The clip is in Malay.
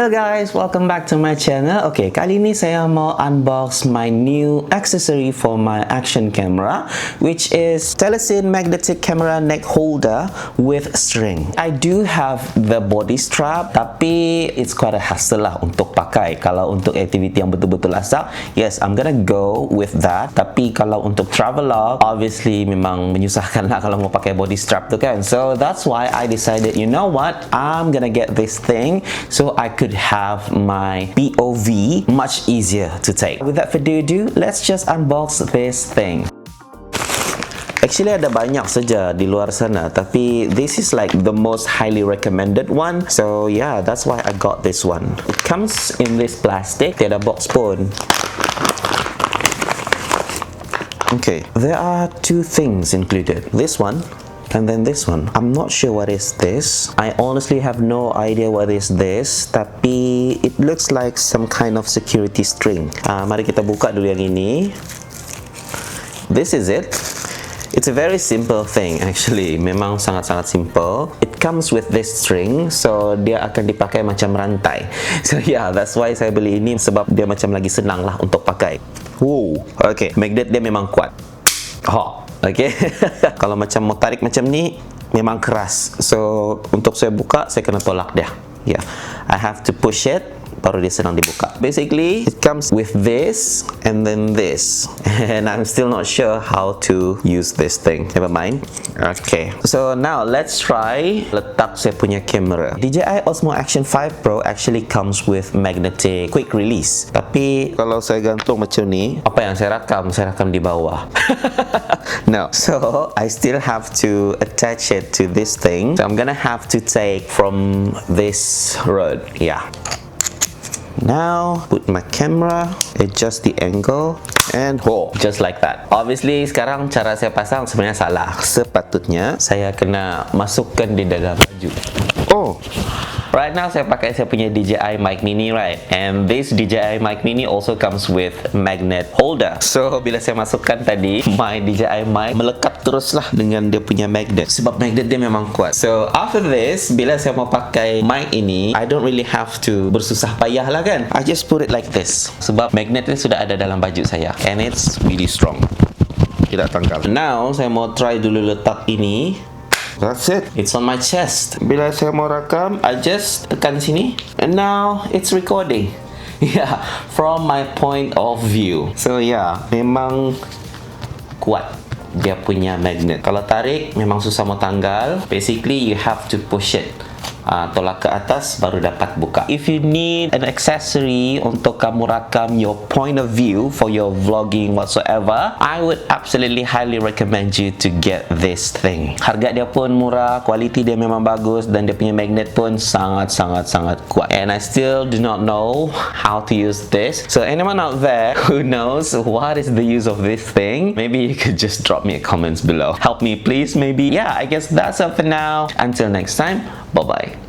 Hello guys, welcome back to my channel. Okay, kali ini saya mau unbox my new accessory for my action camera, which is TELESIN magnetic camera neck holder with string. I do have the body strap, tapi it's quite a hassle lah untuk pakai. Kalau untuk activity yang betul-betul asap, yes, I'm gonna go with that. Tapi kalau untuk travelog, obviously memang menyusahkan lah kalau mau pakai body strap tu kan. So that's why I decided, you know what, I'm gonna get this thing so I could have my POV much easier to take. Without further ado, let's just unbox this thing. Actually ada banyak saja di luar sana, tapi this is like the most highly recommended one. So yeah, that's why I got this one. It comes in this plastic, tiada box pun. Okay, there are two things included. This one and then this one. I'm not sure what is this. I honestly have no idea what is this, tapi it looks like some kind of security string. Mari kita buka dulu yang ini. This is it. It's a very simple thing actually. Memang sangat-sangat simple. It comes with this string, so dia akan dipakai macam rantai. So yeah, that's why saya beli ini, sebab dia macam lagi senang lah untuk pakai. Wow, okay. Magnet dia memang kuat. Okay. Kalau macam mau tarik macam ni memang keras. So untuk saya buka, saya kena tolak dia. Yeah, I have to push it, baru dia senang dibuka. Basically, it comes with this and then this, and I'm still not sure how to use this thing. Never mind. Okay, so now let's try letak saya punya kamera. DJI Osmo Action 5 Pro actually comes with magnetic quick release. Tapi kalau saya gantung macam ni, apa yang saya rakam? Saya rakam di bawah. No, so I still have to attach it to this thing. So I'm gonna have to take from this rod. Yeah. Now, put my camera, adjust the angle, and just like that. Obviously, sekarang cara saya pasang sebenarnya salah. Sepatutnya, saya kena masukkan di dalam baju. Right now, saya pakai saya punya DJI mic mini, right? And this DJI mic mini also comes with magnet holder. So, bila saya masukkan tadi, my DJI mic melekat teruslah dengan dia punya magnet. Sebab magnet dia memang kuat. So, after this, bila saya mau pakai mic ini, I don't really have to bersusah payah lah kan? I just put it like this. Sebab magnet ini sudah ada dalam baju saya. And it's really strong. Kita tangkap. Now, saya mau try dulu letak ini. That's it. It's on my chest. Bila saya mau rakam, I just tekan sini, and now it's recording. Yeah, from my point of view. So yeah, memang kuat dia punya magnet. Kalau tarik, memang susah mau tanggal. Basically, you have to push it. Tolak ke atas baru dapat buka. If you need an accessory untuk kamu rakam your point of view for your vlogging whatsoever, I would absolutely highly recommend you to get this thing. Harga dia pun murah, quality dia memang bagus, dan dia punya magnet pun sangat kuat. And I still do not know how to use this. So anyone out there who knows what is the use of this thing, maybe you could just drop me a comments below. Help me please, maybe. Yeah, I guess that's all for now. Until next time, bye bye.